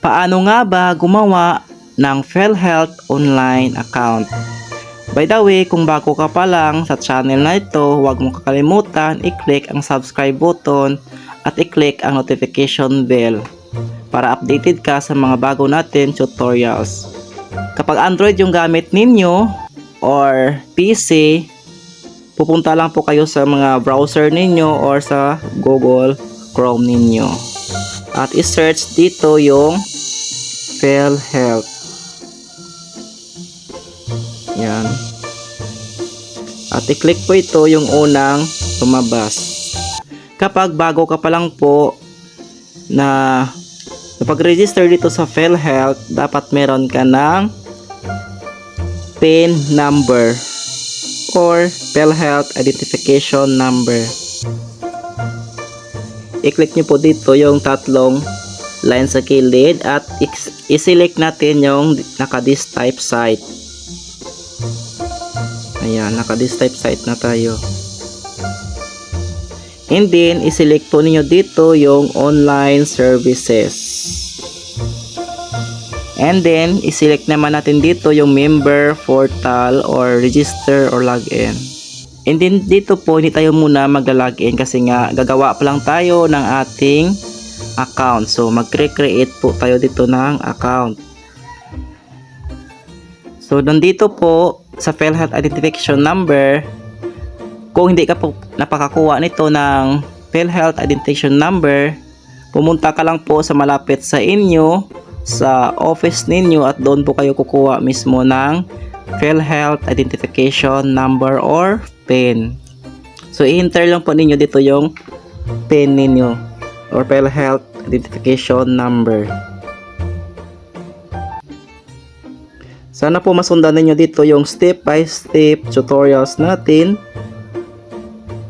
Paano nga ba gumawa ng PhilHealth online account? By the way, kung bago ka pa lang sa channel na ito, huwag mong kakalimutan i-click ang subscribe button at i-click ang notification bell para updated ka sa mga bago natin tutorials. Kapag Android yung gamit ninyo or PC, pupunta lang po kayo sa mga browser ninyo or sa Google Chrome ninyo at i-search dito yung PhilHealth. Yan. At i-click po ito yung unang lumabas. Kapag bago ka pa lang po na napag-register dito sa PhilHealth, dapat meron ka ng PIN number or PhilHealth identification number. I-click nyo po dito yung tatlong line sa kilid at i-select natin yung naka-this type site. Ayan, naka-this type site na tayo. And then, i-select po ninyo dito yung online services. And then, i-select naman natin dito yung member, portal, or register or login. And then, dito po, hindi tayo muna magla-login kasi nga, gagawa pa lang tayo ng ating account. So, mag-create po tayo dito ng account. So, nandito po sa PhilHealth identification number, kung hindi ka po napakakuha nito ng PhilHealth identification number, pumunta ka lang po sa malapit sa inyo, sa office ninyo at doon po kayo kukuha mismo ng PhilHealth identification number or PIN. So, i-enter lang po ninyo dito yung PIN ninyo or PhilHealth identification number. Sana po masundan ninyo dito yung step by step tutorials natin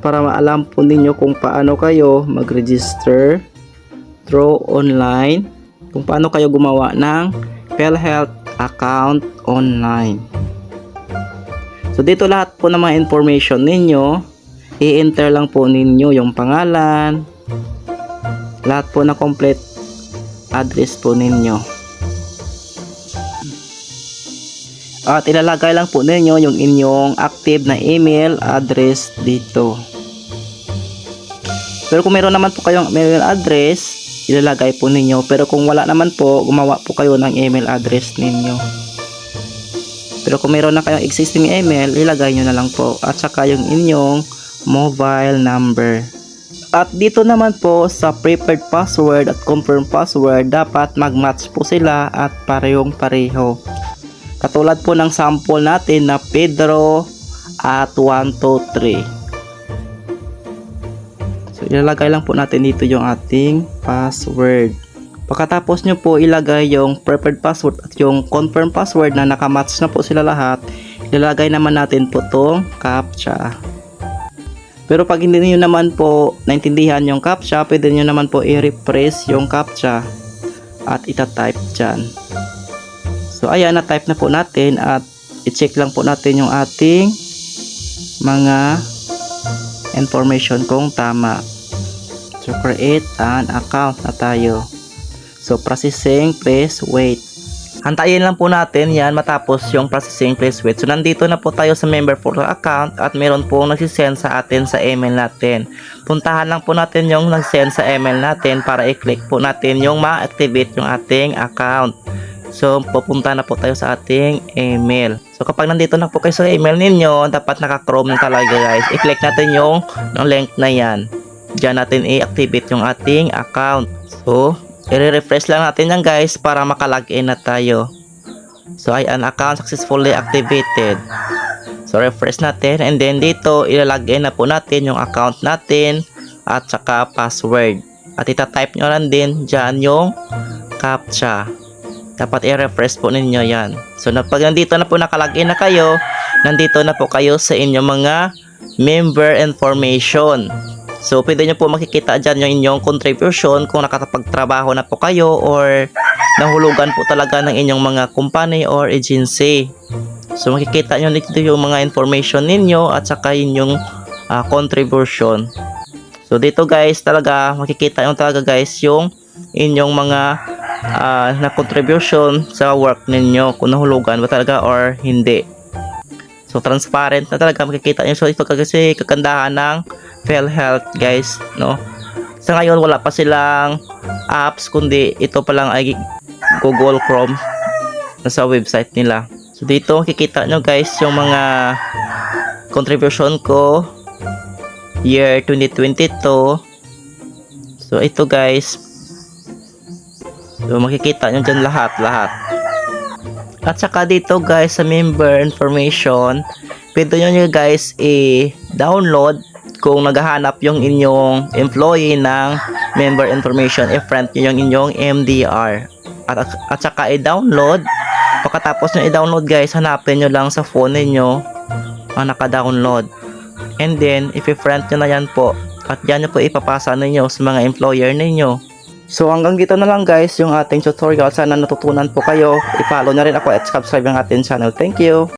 para maalam po ninyo kung paano kayo mag-register through online, kung paano kayo gumawa ng PhilHealth account online. So dito lahat po ng mga information ninyo, i-enter lang po ninyo yung pangalan, lahat po na complete address po ninyo. At ilalagay lang po ninyo yung inyong active na email address dito. Pero kung meron naman po kayong email address, ilalagay po ninyo. Pero kung wala naman po, gumawa po kayo ng email address ninyo. Pero kung meron na kayong existing email, ilagay nyo na lang po. At saka yung inyong mobile number. At dito naman po sa preferred password at confirm password, dapat mag-match po sila at parehong pareho. Katulad po ng sample natin na Pedro at 123. So ilalagay lang po natin dito yung ating password. Pagkatapos nyo po ilagay yung preferred password at yung confirm password na nakamatch na po sila lahat, ilalagay naman natin po tong CAPTCHA. Pero pag hindi niyo naman po naintindihan yung CAPTCHA, pwede niyo naman po i-refresh yung CAPTCHA at ita-type dyan. So ayan, na-type na po natin at i-check lang po natin yung ating mga information kung tama. So create an account na tayo. So processing, please wait. Hantayin lang po natin yan matapos yung processing, please wait. So nandito na po tayo sa member portal account at meron po nagsisend sa atin sa email natin. Puntahan lang po natin yung nagsend sa email natin para i-click po natin yung ma-activate yung ating account. So pupunta na po tayo sa ating email. So kapag nandito na po kayo sa email ninyo, dapat naka-Chrome na talaga guys. I-click natin yung link na yan. Diyan natin i-activate yung ating account. So i-refresh lang natin yan guys para makalagin na tayo. So ayan, account successfully activated. So refresh natin and then dito ilalagin na po natin yung account natin at saka password. At ita-type nyo lang din dyan yung CAPTCHA. Dapat i-refresh po ninyo yan. So pag nandito na po nakalagin na kayo, nandito na po kayo sa inyong mga member information. So, pwede nyo po makikita dyan yung inyong contribution kung nakapagtrabaho na po kayo or nahulugan po talaga ng inyong mga company or agency. So, makikita nyo dito yung mga information ninyo at saka inyong contribution. So, dito guys, talaga makikita nyo talaga guys yung inyong mga na contribution sa work ninyo, kung nahulugan ba talaga or hindi. So transparent na talaga makikita nyo. So ito kasi kagandahan ng PhilHealth guys, no? Sa ngayon wala pa silang apps, kundi ito pa lang ay Google Chrome na sa website nila. So dito makikita nyo guys yung mga contribution ko year 2022. So ito guys, so makikita nyo dyan lahat. At saka dito guys sa member information, pwede nyo guys i-download kung naghahanap yung inyong employee ng member information, i-friend nyo yung inyong MDR. At saka i-download, pagkatapos nyo i-download guys, hanapin nyo lang sa phone ninyo ang naka-download. And then, i-friend nyo na yan po. At yan nyo po ipapasa ninyo sa mga employer ninyo. So hanggang dito na lang guys yung ating tutorial. Sana natutunan po kayo. I-follow na rin ako at subscribe ang ating channel. Thank you!